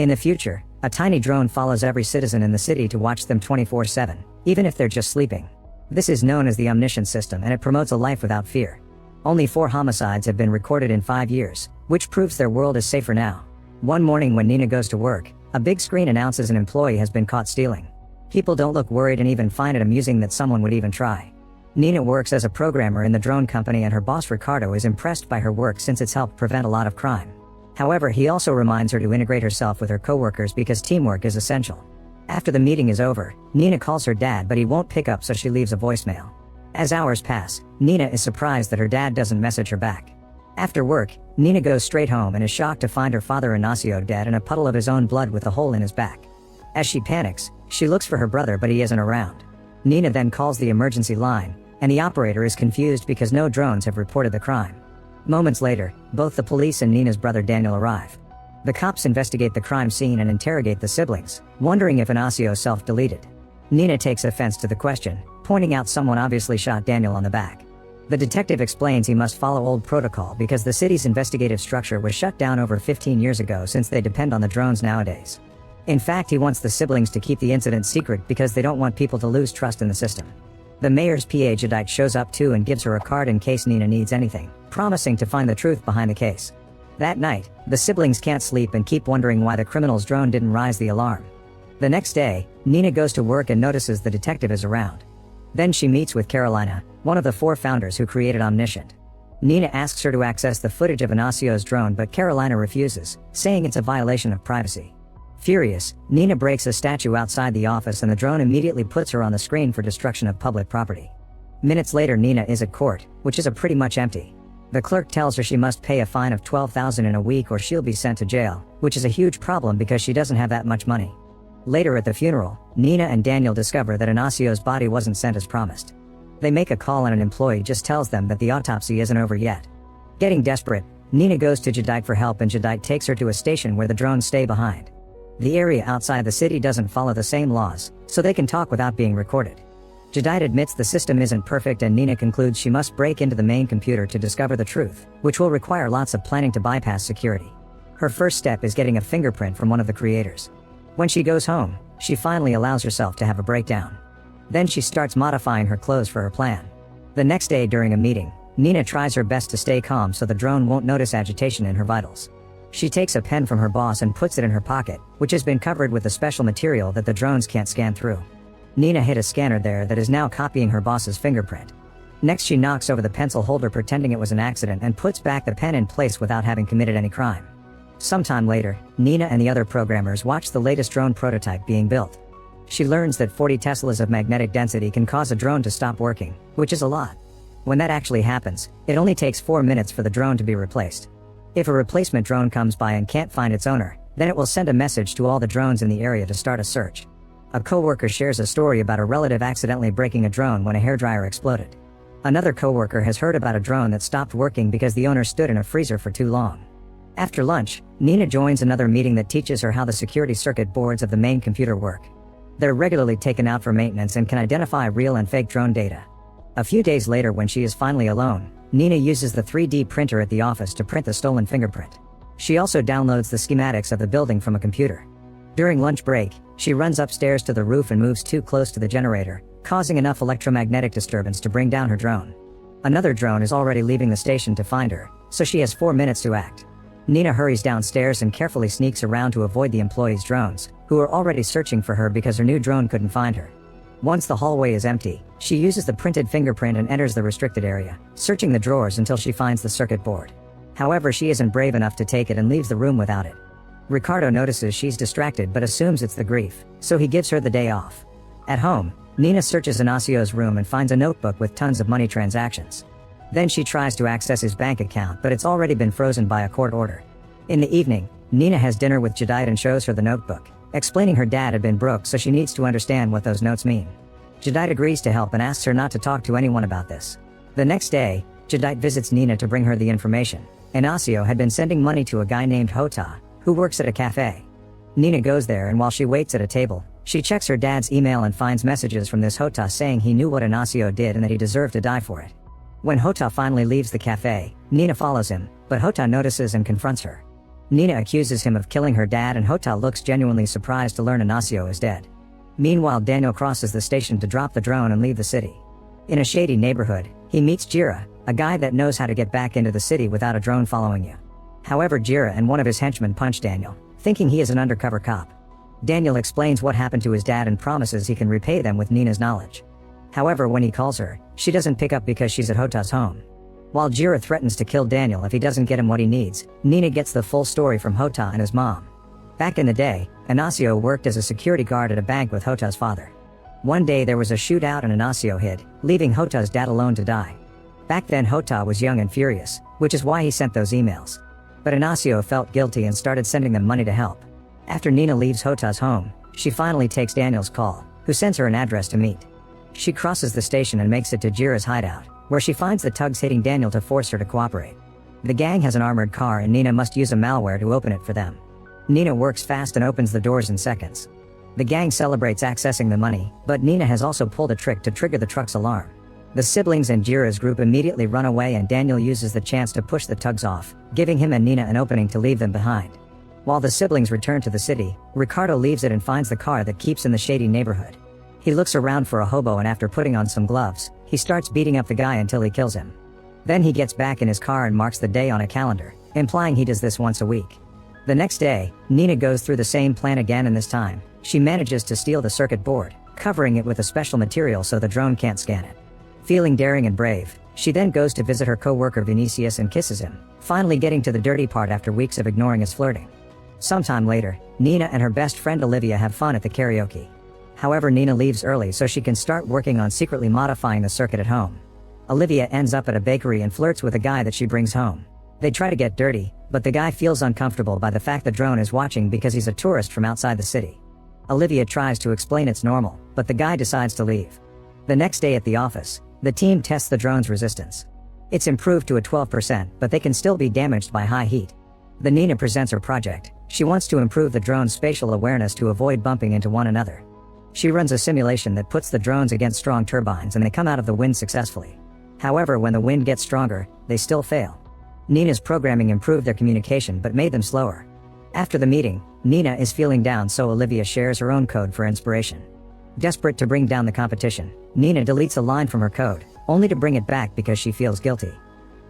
In the future, a tiny drone follows every citizen in the city to watch them 24/7, even if they're just sleeping. This is known as the omniscient system, and it promotes a life without fear. Only 4 homicides have been recorded in 5 years, which proves their world is safer now. One morning when Nina goes to work, a big screen announces an employee has been caught stealing. People don't look worried and even find it amusing that someone would even try. Nina works as a programmer in the drone company, and her boss Ricardo is impressed by her work since it's helped prevent a lot of crime. However, he also reminds her to integrate herself with her coworkers because teamwork is essential. After the meeting is over, Nina calls her dad, but he won't pick up, so she leaves a voicemail. As hours pass, Nina is surprised that her dad doesn't message her back. After work, Nina goes straight home and is shocked to find her father Ignacio dead in a puddle of his own blood with a hole in his back. As she panics, she looks for her brother, but he isn't around. Nina then calls the emergency line, and the operator is confused because no drones have reported the crime. Moments later, both the police and Nina's brother Daniel arrive. The cops investigate the crime scene and interrogate the siblings, wondering if Ignacio self-deleted. Nina takes offense to the question, pointing out someone obviously shot Daniel on the back. The detective explains he must follow old protocol because the city's investigative structure was shut down over 15 years ago, since they depend on the drones nowadays. In fact, he wants the siblings to keep the incident secret because they don't want people to lose trust in the system. The mayor's PA Judite shows up too and gives her a card in case Nina needs anything, promising to find the truth behind the case. That night, the siblings can't sleep and keep wondering why the criminal's drone didn't raise the alarm. The next day, Nina goes to work and notices the detective is around. Then she meets with Carolina, one of the 4 founders who created Omniscient. Nina asks her to access the footage of Ignacio's drone, but Carolina refuses, saying it's a violation of privacy. Furious, Nina breaks a statue outside the office, and the drone immediately puts her on the screen for destruction of public property. Minutes later, Nina is at court, which is pretty much empty. The clerk tells her she must pay a fine of $12,000 in a week or she'll be sent to jail, which is a huge problem because she doesn't have that much money. Later at the funeral, Nina and Daniel discover that Ignacio's body wasn't sent as promised. They make a call and an employee just tells them that the autopsy isn't over yet. Getting desperate, Nina goes to Judite for help, and Judite takes her to a station where the drones stay behind. The area outside the city doesn't follow the same laws, so they can talk without being recorded. Judite admits the system isn't perfect, and Nina concludes she must break into the main computer to discover the truth, which will require lots of planning to bypass security. Her first step is getting a fingerprint from one of the creators. When she goes home, she finally allows herself to have a breakdown. Then she starts modifying her clothes for her plan. The next day during a meeting, Nina tries her best to stay calm so the drone won't notice agitation in her vitals. She takes a pen from her boss and puts it in her pocket, which has been covered with a special material that the drones can't scan through. Nina hit a scanner there that is now copying her boss's fingerprint. Next, she knocks over the pencil holder pretending it was an accident and puts back the pen in place without having committed any crime. Sometime later, Nina and the other programmers watch the latest drone prototype being built. She learns that 40 Teslas of magnetic density can cause a drone to stop working, which is a lot. When that actually happens, it only takes 4 minutes for the drone to be replaced. If a replacement drone comes by and can't find its owner, then it will send a message to all the drones in the area to start a search. A coworker shares a story about a relative accidentally breaking a drone when a hairdryer exploded. Another coworker has heard about a drone that stopped working because the owner stood in a freezer for too long. After lunch, Nina joins another meeting that teaches her how the security circuit boards of the main computer work. They're regularly taken out for maintenance and can identify real and fake drone data. A few days later, when she is finally alone, Nina uses the 3D printer at the office to print the stolen fingerprint. She also downloads the schematics of the building from a computer. During lunch break, she runs upstairs to the roof and moves too close to the generator, causing enough electromagnetic disturbance to bring down her drone. Another drone is already leaving the station to find her, so she has 4 minutes to act. Nina hurries downstairs and carefully sneaks around to avoid the employees' drones, who are already searching for her because her new drone couldn't find her. Once the hallway is empty, she uses the printed fingerprint and enters the restricted area, searching the drawers until she finds the circuit board. However, she isn't brave enough to take it and leaves the room without it. Ricardo notices she's distracted but assumes it's the grief, so he gives her the day off. At home, Nina searches Ignacio's room and finds a notebook with tons of money transactions. Then she tries to access his bank account, but it's already been frozen by a court order. In the evening, Nina has dinner with Judite and shows her the notebook, explaining her dad had been broke, so she needs to understand what those notes mean. Judite agrees to help and asks her not to talk to anyone about this. The next day, Judite visits Nina to bring her the information. Ignacio had been sending money to a guy named Hota, who works at a cafe. Nina goes there, and while she waits at a table, she checks her dad's email and finds messages from this Hota saying he knew what Ignacio did and that he deserved to die for it. When Hota finally leaves the cafe, Nina follows him, but Hota notices and confronts her. Nina accuses him of killing her dad and Hota looks genuinely surprised to learn Ignacio is dead. Meanwhile, Daniel crosses the station to drop the drone and leave the city. In a shady neighborhood, he meets Jira, a guy that knows how to get back into the city without a drone following you. However, Jira and one of his henchmen punch Daniel, thinking he is an undercover cop. Daniel explains what happened to his dad and promises he can repay them with Nina's knowledge. However, when he calls her, she doesn't pick up because she's at Hota's home. While Jira threatens to kill Daniel if he doesn't get him what he needs, Nina gets the full story from Hota and his mom. Back in the day, Ignacio worked as a security guard at a bank with Hota's father. One day there was a shootout and Ignacio hid, leaving Hota's dad alone to die. Back then Hota was young and furious, which is why he sent those emails. But Ignacio felt guilty and started sending them money to help. After Nina leaves Hota's home, she finally takes Daniel's call, who sends her an address to meet. She crosses the station and makes it to Jira's hideout, where she finds the thugs hitting Daniel to force her to cooperate. The gang has an armored car and Nina must use a malware to open it for them. Nina works fast and opens the doors in seconds. The gang celebrates accessing the money, but Nina has also pulled a trick to trigger the truck's alarm. The siblings and Jira's group immediately run away and Daniel uses the chance to push the thugs off, giving him and Nina an opening to leave them behind. While the siblings return to the city, Ricardo leaves it and finds the car that keeps in the shady neighborhood. He looks around for a hobo and after putting on some gloves, he starts beating up the guy until he kills him. Then he gets back in his car and marks the day on a calendar, implying he does this once a week. The next day, Nina goes through the same plan again and this time, she manages to steal the circuit board, covering it with a special material so the drone can't scan it. Feeling daring and brave, she then goes to visit her co-worker Vinicius and kisses him, finally getting to the dirty part after weeks of ignoring his flirting. Sometime later, Nina and her best friend Olivia have fun at the karaoke. However, Nina leaves early so she can start working on secretly modifying the circuit at home. Olivia ends up at a bakery and flirts with a guy that she brings home. They try to get dirty, but the guy feels uncomfortable by the fact the drone is watching because he's a tourist from outside the city. Olivia tries to explain it's normal, but the guy decides to leave. The next day at the office, the team tests the drone's resistance. It's improved to a 12%, but they can still be damaged by high heat. Then Nina presents her project. She wants to improve the drone's spatial awareness to avoid bumping into one another. She runs a simulation that puts the drones against strong turbines and they come out of the wind successfully. However, when the wind gets stronger, they still fail. Nina's programming improved their communication but made them slower. After the meeting, Nina is feeling down so Olivia shares her own code for inspiration. Desperate to bring down the competition, Nina deletes a line from her code, only to bring it back because she feels guilty.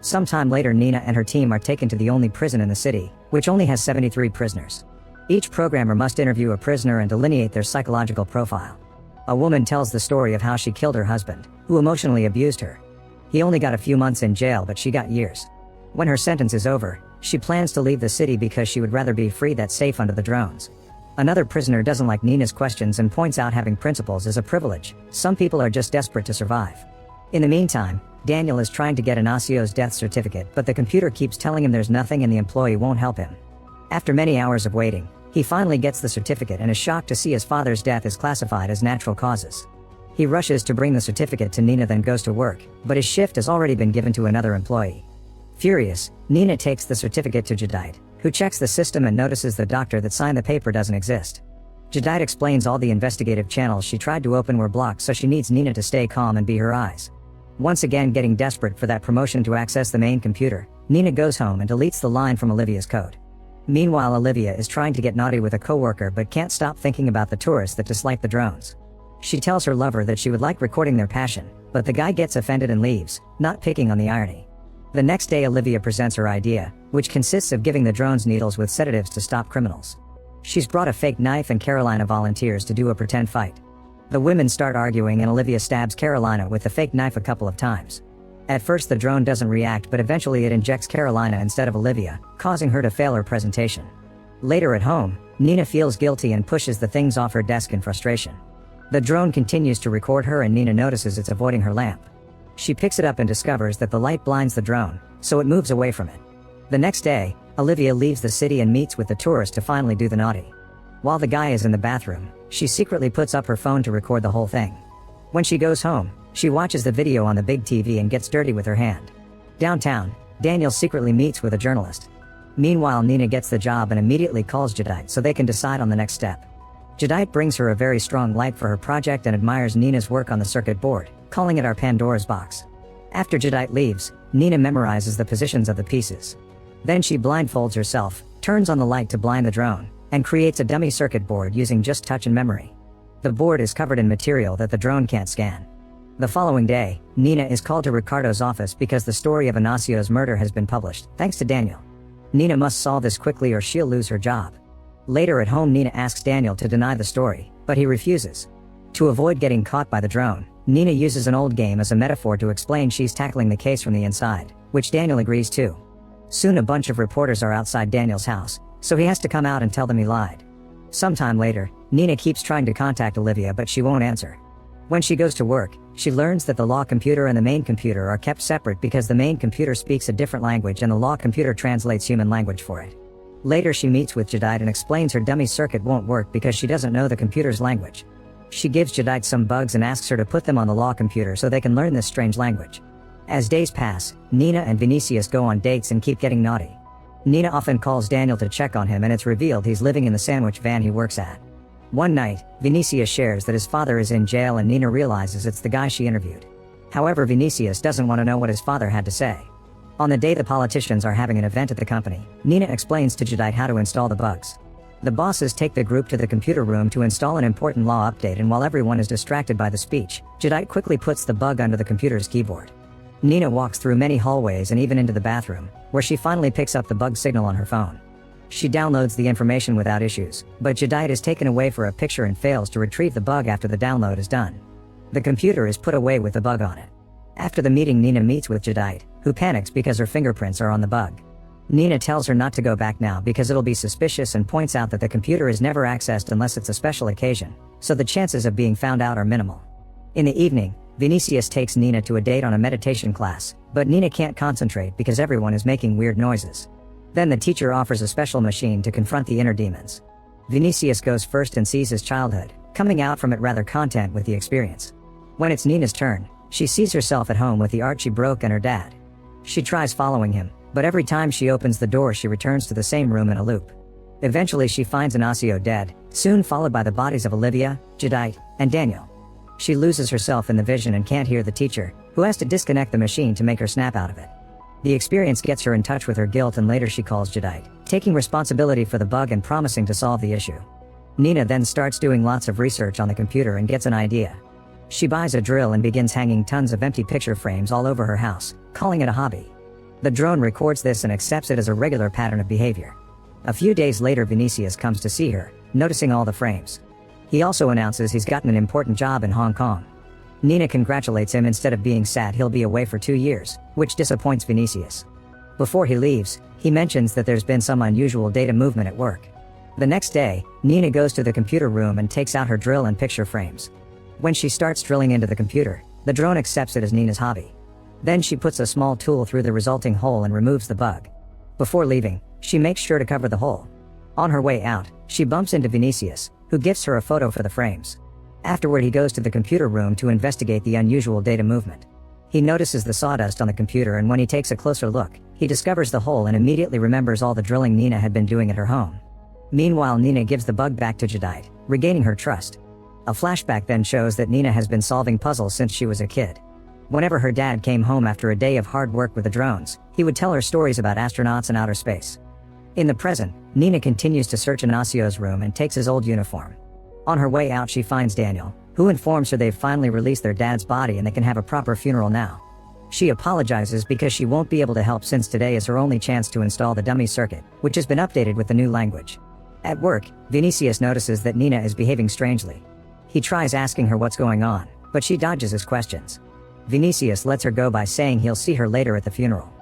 Sometime later, Nina and her team are taken to the only prison in the city, which only has 73 prisoners. Each programmer must interview a prisoner and delineate their psychological profile. A woman tells the story of how she killed her husband, who emotionally abused her. He only got a few months in jail, but she got years. When her sentence is over, she plans to leave the city because she would rather be free that's safe under the drones. Another prisoner doesn't like Nina's questions and points out having principles is a privilege. Some people are just desperate to survive. In the meantime, Daniel is trying to get Ignacio's death certificate, but the computer keeps telling him there's nothing and the employee won't help him. After many hours of waiting, he finally gets the certificate and is shocked to see his father's death is classified as natural causes. He rushes to bring the certificate to Nina, then goes to work, but his shift has already been given to another employee. Furious, Nina takes the certificate to Jadite, who checks the system and notices the doctor that signed the paper doesn't exist. Jadite explains all the investigative channels she tried to open were blocked, so she needs Nina to stay calm and be her eyes. Once again getting desperate for that promotion to access the main computer, Nina goes home and deletes the line from Olivia's code. Meanwhile, Olivia is trying to get naughty with a coworker but can't stop thinking about the tourists that dislike the drones. She tells her lover that she would like recording their passion, but the guy gets offended and leaves, not picking on the irony. The next day, Olivia presents her idea, which consists of giving the drones needles with sedatives to stop criminals. She's brought a fake knife and Carolina volunteers to do a pretend fight. The women start arguing and Olivia stabs Carolina with the fake knife a couple of times. At first the drone doesn't react, but eventually it injects Carolina instead of Olivia, causing her to fail her presentation. Later at home, Nina feels guilty and pushes the things off her desk in frustration. The drone continues to record her and Nina notices it's avoiding her lamp. She picks it up and discovers that the light blinds the drone, so it moves away from it. The next day, Olivia leaves the city and meets with the tourist to finally do the naughty. While the guy is in the bathroom, she secretly puts up her phone to record the whole thing. When she goes home, she watches the video on the big TV and gets dirty with her hand. Downtown, Daniel secretly meets with a journalist. Meanwhile, Nina gets the job and immediately calls Jadite so they can decide on the next step. Jadite brings her a very strong light for her project and admires Nina's work on the circuit board, calling it our Pandora's box. After Jadite leaves, Nina memorizes the positions of the pieces. Then she blindfolds herself, turns on the light to blind the drone, and creates a dummy circuit board using just touch and memory. The board is covered in material that the drone can't scan. The following day, Nina is called to Ricardo's office because the story of Inaccio's murder has been published, thanks to Daniel. Nina must solve this quickly or she'll lose her job. Later at home, Nina asks Daniel to deny the story, but he refuses. To avoid getting caught by the drone, Nina uses an old game as a metaphor to explain she's tackling the case from the inside, which Daniel agrees to. Soon a bunch of reporters are outside Daniel's house, so he has to come out and tell them he lied. Sometime later, Nina keeps trying to contact Olivia but she won't answer. When she goes to work, she learns that the law computer and the main computer are kept separate because the main computer speaks a different language and the law computer translates human language for it. Later she meets with Jadite and explains her dummy circuit won't work because she doesn't know the computer's language. She gives Jadite some bugs and asks her to put them on the law computer so they can learn this strange language. As days pass, Nina and Vinicius go on dates and keep getting naughty. Nina often calls Daniel to check on him and it's revealed he's living in the sandwich van he works at. One night, Vinicius shares that his father is in jail and Nina realizes it's the guy she interviewed. However, Vinicius doesn't want to know what his father had to say. On the day the politicians are having an event at the company, Nina explains to Jadite how to install the bugs. The bosses take the group to the computer room to install an important law update, and while everyone is distracted by the speech, Jadite quickly puts the bug under the computer's keyboard. Nina walks through many hallways and even into the bathroom, where she finally picks up the bug signal on her phone. She downloads the information without issues, but Jadite is taken away for a picture and fails to retrieve the bug after the download is done. The computer is put away with the bug on it. After the meeting, Nina meets with Jadite, who panics because her fingerprints are on the bug. Nina tells her not to go back now because it'll be suspicious and points out that the computer is never accessed unless it's a special occasion, so the chances of being found out are minimal. In the evening, Vinicius takes Nina to a date on a meditation class, but Nina can't concentrate because everyone is making weird noises. Then the teacher offers a special machine to confront the inner demons. Vinicius goes first and sees his childhood, coming out from it rather content with the experience. When it's Nina's turn, she sees herself at home with the art she broke and her dad. She tries following him, but every time she opens the door she returns to the same room in a loop. Eventually she finds Inacio dead, soon followed by the bodies of Olivia, Jadite, and Daniel. She loses herself in the vision and can't hear the teacher, who has to disconnect the machine to make her snap out of it. The experience gets her in touch with her guilt and later she calls Jadite, taking responsibility for the bug and promising to solve the issue. Nina then starts doing lots of research on the computer and gets an idea. She buys a drill and begins hanging tons of empty picture frames all over her house, calling it a hobby. The drone records this and accepts it as a regular pattern of behavior. A few days later Vinicius comes to see her, noticing all the frames. He also announces he's gotten an important job in Hong Kong. Nina congratulates him. Instead of being sad he'll be away for 2 years, which disappoints Vinicius. Before he leaves, he mentions that there's been some unusual data movement at work. The next day, Nina goes to the computer room and takes out her drill and picture frames. When she starts drilling into the computer, the drone accepts it as Nina's hobby. Then she puts a small tool through the resulting hole and removes the bug. Before leaving, she makes sure to cover the hole. On her way out, she bumps into Vinicius, who gives her a photo for the frames. Afterward he goes to the computer room to investigate the unusual data movement. He notices the sawdust on the computer, and when he takes a closer look, he discovers the hole and immediately remembers all the drilling Nina had been doing at her home. Meanwhile, Nina gives the bug back to Jadite, regaining her trust. A flashback then shows that Nina has been solving puzzles since she was a kid. Whenever her dad came home after a day of hard work with the drones, he would tell her stories about astronauts and outer space. In the present, Nina continues to search Inacio's room and takes his old uniform. On her way out she finds Daniel, who informs her they've finally released their dad's body and they can have a proper funeral now. She apologizes because she won't be able to help since today is her only chance to install the dummy circuit, which has been updated with the new language. At work, Vinicius notices that Nina is behaving strangely. He tries asking her what's going on, but she dodges his questions. Vinicius lets her go by saying he'll see her later at the funeral.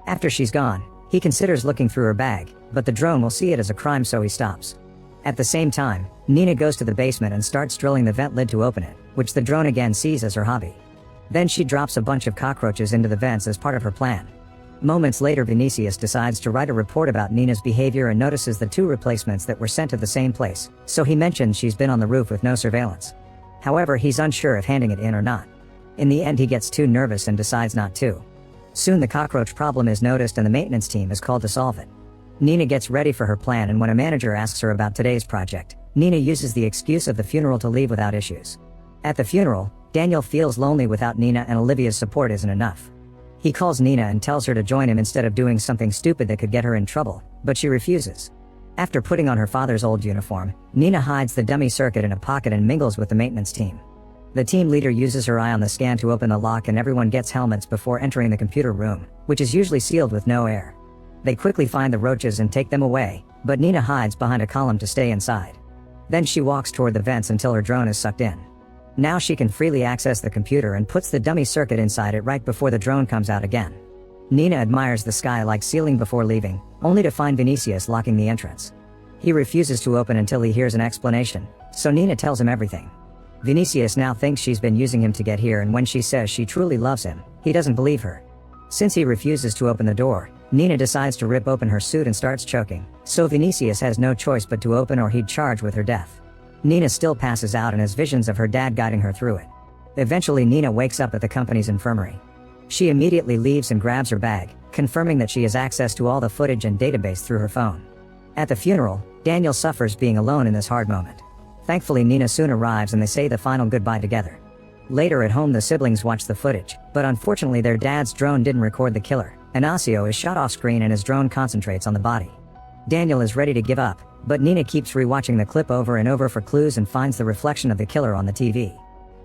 After she's gone, he considers looking through her bag, but the drone will see it as a crime so he stops. At the same time, Nina goes to the basement and starts drilling the vent lid to open it, which the drone again sees as her hobby. Then she drops a bunch of cockroaches into the vents as part of her plan. Moments later Vinicius decides to write a report about Nina's behavior and notices the 2 replacements that were sent to the same place, so he mentions she's been on the roof with no surveillance. However, he's unsure if handing it in or not. In the end he gets too nervous and decides not to. Soon the cockroach problem is noticed and the maintenance team is called to solve it. Nina gets ready for her plan, and when a manager asks her about today's project, Nina uses the excuse of the funeral to leave without issues. At the funeral, Daniel feels lonely without Nina and Olivia's support isn't enough. He calls Nina and tells her to join him instead of doing something stupid that could get her in trouble, but she refuses. After putting on her father's old uniform, Nina hides the dummy circuit in a pocket and mingles with the maintenance team. The team leader uses her eye on the scan to open the lock, and everyone gets helmets before entering the computer room, which is usually sealed with no air. They quickly find the roaches and take them away, but Nina hides behind a column to stay inside. Then she walks toward the vents until her drone is sucked in. Now she can freely access the computer and puts the dummy circuit inside it right before the drone comes out again. Nina admires the sky-like ceiling before leaving, only to find Vinicius locking the entrance. He refuses to open until he hears an explanation, so Nina tells him everything. Vinicius now thinks she's been using him to get here, and when she says she truly loves him, he doesn't believe her. Since he refuses to open the door, Nina decides to rip open her suit and starts choking, so Vinicius has no choice but to open or he'd charge with her death. Nina still passes out and has visions of her dad guiding her through it. Eventually Nina wakes up at the company's infirmary. She immediately leaves and grabs her bag, confirming that she has access to all the footage and database through her phone. At the funeral, Daniel suffers being alone in this hard moment. Thankfully Nina soon arrives and they say the final goodbye together. Later at home the siblings watch the footage, but unfortunately their dad's drone didn't record the killer. Ignacio is shot off screen and his drone concentrates on the body. Daniel is ready to give up, but Nina keeps rewatching the clip over and over for clues and finds the reflection of the killer on the TV.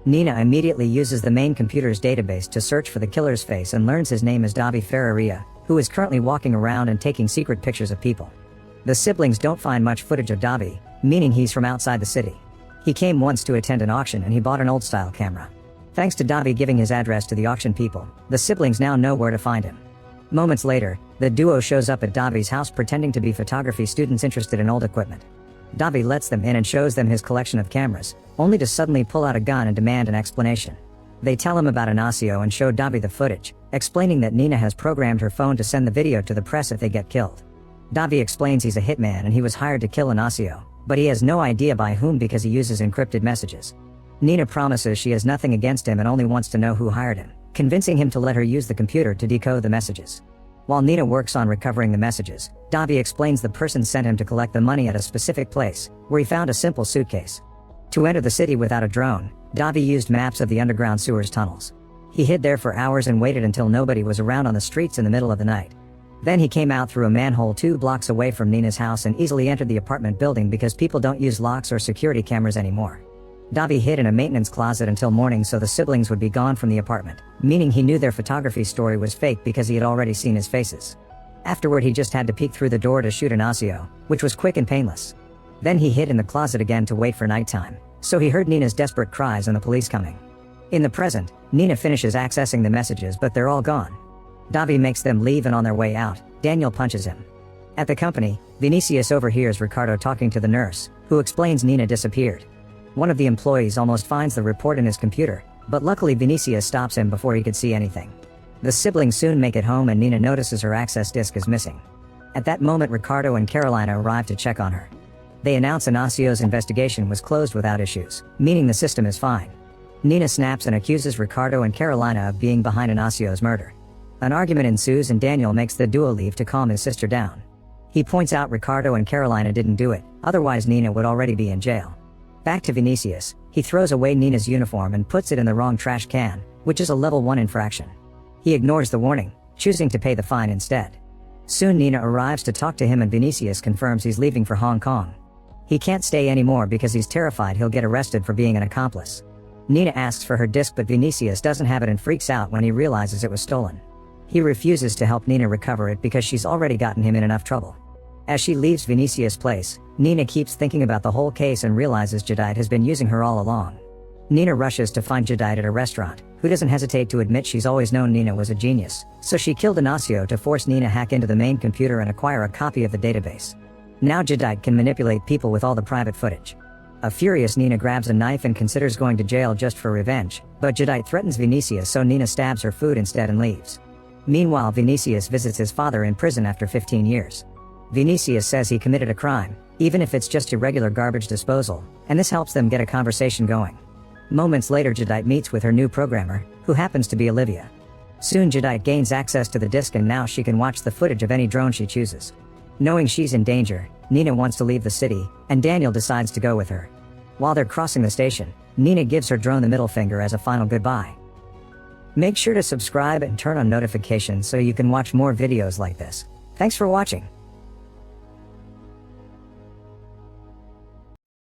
Nina immediately uses the main computer's database to search for the killer's face and learns his name is Davi Ferreira, who is currently walking around and taking secret pictures of people. The siblings don't find much footage of Davi, meaning he's from outside the city. He came once to attend an auction and he bought an old-style camera. Thanks to Davi giving his address to the auction people, the siblings now know where to find him. Moments later, the duo shows up at Davi's house pretending to be photography students interested in old equipment. Davi lets them in and shows them his collection of cameras, only to suddenly pull out a gun and demand an explanation. They tell him about Ignacio and show Davi the footage, explaining that Nina has programmed her phone to send the video to the press if they get killed. Davi explains he's a hitman and he was hired to kill Ignacio, but he has no idea by whom because he uses encrypted messages. Nina promises she has nothing against him and only wants to know who hired him, convincing him to let her use the computer to decode the messages. While Nina works on recovering the messages, Davi explains the person sent him to collect the money at a specific place, where he found a simple suitcase. To enter the city without a drone, Davi used maps of the underground sewers tunnels. He hid there for hours and waited until nobody was around on the streets in the middle of the night. Then he came out through a manhole 2 blocks away from Nina's house and easily entered the apartment building because people don't use locks or security cameras anymore. Davi hid in a maintenance closet until morning so the siblings would be gone from the apartment, meaning he knew their photography story was fake because he had already seen his faces. Afterward he just had to peek through the door to shoot Ignacio, which was quick and painless. Then he hid in the closet again to wait for nighttime, so he heard Nina's desperate cries and the police coming. In the present, Nina finishes accessing the messages but they're all gone. Davi makes them leave and on their way out, Daniel punches him. At the company, Vinicius overhears Ricardo talking to the nurse, who explains Nina disappeared. One of the employees almost finds the report in his computer, but luckily Vinicius stops him before he could see anything. The siblings soon make it home and Nina notices her access disk is missing. At that moment Ricardo and Carolina arrive to check on her. They announce Ignacio's investigation was closed without issues, meaning the system is fine. Nina snaps and accuses Ricardo and Carolina of being behind Ignacio's murder. An argument ensues and Daniel makes the duo leave to calm his sister down. He points out Ricardo and Carolina didn't do it, otherwise Nina would already be in jail. Back to Vinicius, he throws away Nina's uniform and puts it in the wrong trash can, which is a level 1 infraction. He ignores the warning, choosing to pay the fine instead. Soon Nina arrives to talk to him and Vinicius confirms he's leaving for Hong Kong. He can't stay anymore because he's terrified he'll get arrested for being an accomplice. Nina asks for her disc but Vinicius doesn't have it and freaks out when he realizes it was stolen. He refuses to help Nina recover it because she's already gotten him in enough trouble. As she leaves Vinicius' place, Nina keeps thinking about the whole case and realizes Jadite has been using her all along. Nina rushes to find Jadite at a restaurant, who doesn't hesitate to admit she's always known Nina was a genius, so she killed Ignacio to force Nina hack into the main computer and acquire a copy of the database. Now Jadite can manipulate people with all the private footage. A furious Nina grabs a knife and considers going to jail just for revenge, but Jadite threatens Vinicius so Nina stabs her food instead and leaves. Meanwhile Vinicius visits his father in prison after 15 years. Vinicius says he committed a crime, even if it's just irregular garbage disposal, and this helps them get a conversation going. Moments later Jadite meets with her new programmer, who happens to be Olivia. Soon Jadite gains access to the disk and now she can watch the footage of any drone she chooses. Knowing she's in danger, Nina wants to leave the city, and Daniel decides to go with her. While they're crossing the station, Nina gives her drone the middle finger as a final goodbye. Make sure to subscribe and turn on notifications so you can watch more videos like this. Thanks for watching.